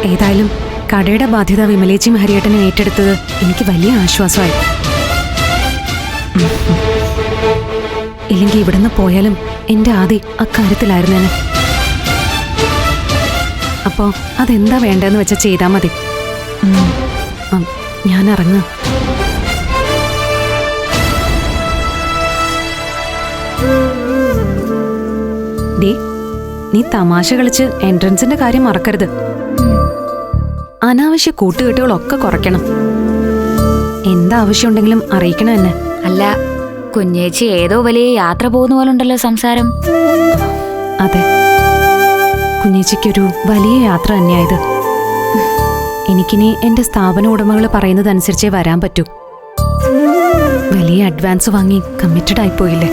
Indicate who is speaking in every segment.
Speaker 1: ഏതായാലും കടയുടെ ബാധ്യത വിമലേച്ചിയും ഹരിയേട്ടനും ഏറ്റെടുത്തത് എനിക്ക് വലിയ ആശ്വാസമായി. ഇല്ലെങ്കിൽ ഇവിടുന്ന് പോയാലും എന്റെ ആദി അക്കാര്യത്തിലായിരുന്നേനെ. അപ്പോ അതെന്താ വേണ്ടെന്ന് വെച്ചാൽ ചെയ്താൽ മതി. ഞാൻ ഇറങ്ങാം. ഡേ, നീ തമാശ കളിച്ച് എൻട്രൻസിന്റെ കാര്യം മറക്കരുത്. അനാവശ്യ കൂട്ടുകെട്ടുകളൊക്കെ കുറയ്ക്കണം. എന്താവശ്യമുണ്ടെങ്കിലും അറിയിക്കണം എന്നെ.
Speaker 2: അല്ല, കുഞ്ഞേച്ചി ഏതോ വലിയ യാത്ര പോകുന്ന പോലുണ്ടല്ലോ സംസാരം.
Speaker 1: അതെ, കുഞ്ഞേച്ചിക്കൊരു വലിയ യാത്ര തന്നെയായത്. എനിക്കിനി എന്റെ സ്ഥാപന ഉടമകൾ പറയുന്നതനുസരിച്ചേ വരാൻ പറ്റൂ. വലിയ അഡ്വാൻസ് വാങ്ങി കമ്മിറ്റഡ് ആയിപ്പോയില്ലേ.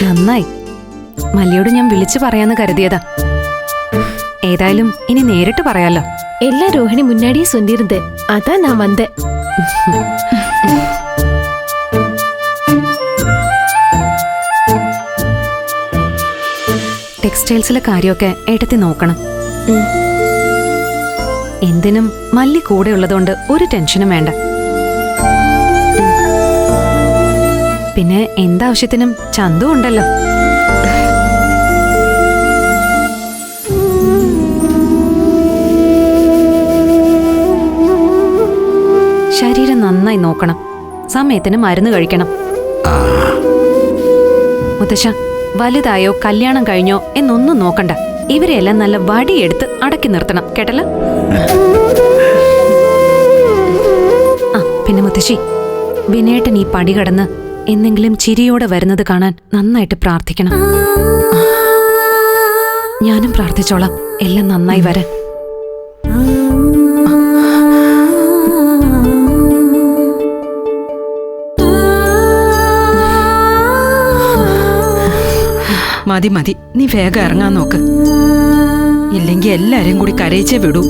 Speaker 1: നന്നായി. മല്ലിയോട് ഞാൻ വിളിച്ചു പറയാന്ന് കരുതിയതാ. ഏതായാലും ഇനി നേരിട്ട് പറയാലോ.
Speaker 3: எல்லாம் ரோஹிணி முன்னாடியே சொல்லியிருந்தேன், அதான் நான் வந்தேன்.
Speaker 1: ടെക്സ്റ്റൈൽസിലെ കാര്യമൊക്കെ ഏട്ടത്തി നോക്കണം. എന്തിനും മല്ലി കൂടെ ഉള്ളതുകൊണ്ട് ഒരു ടെൻഷനും വേണ്ട. പിന്നെ എന്താവശ്യത്തിനും ചന്തു ഉണ്ടല്ലോ. ശരീരം നന്നായി നോക്കണം. സമയത്തിന് മരുന്ന് കഴിക്കണം. മുത്തശ്ശ, വലുതായോ കല്യാണം കഴിഞ്ഞോ എന്നൊന്നും നോക്കണ്ട. ഇവരെയെല്ലാം നല്ല വടിയെടുത്ത് അടക്കി നിർത്തണം, കേട്ടല്ലോ. ആ പിന്നെ മുത്തശ്ശി, വിനേട്ടൻ ഈ പടി കടന്ന് എന്തെങ്കിലും ചിരിയോടെ വരുന്നത് കാണാൻ നന്നായിട്ട് പ്രാർത്ഥിക്കണം. ഞാനും പ്രാർത്ഥിച്ചോളാം എല്ലാം നന്നായി വരാൻ.
Speaker 4: മതി മതി, നീ വേഗം ഇറങ്ങാൻ നോക്ക്. ഇല്ലെങ്കിൽ എല്ലാരെയും കൂടി കരയിച്ചേ വിടൂ.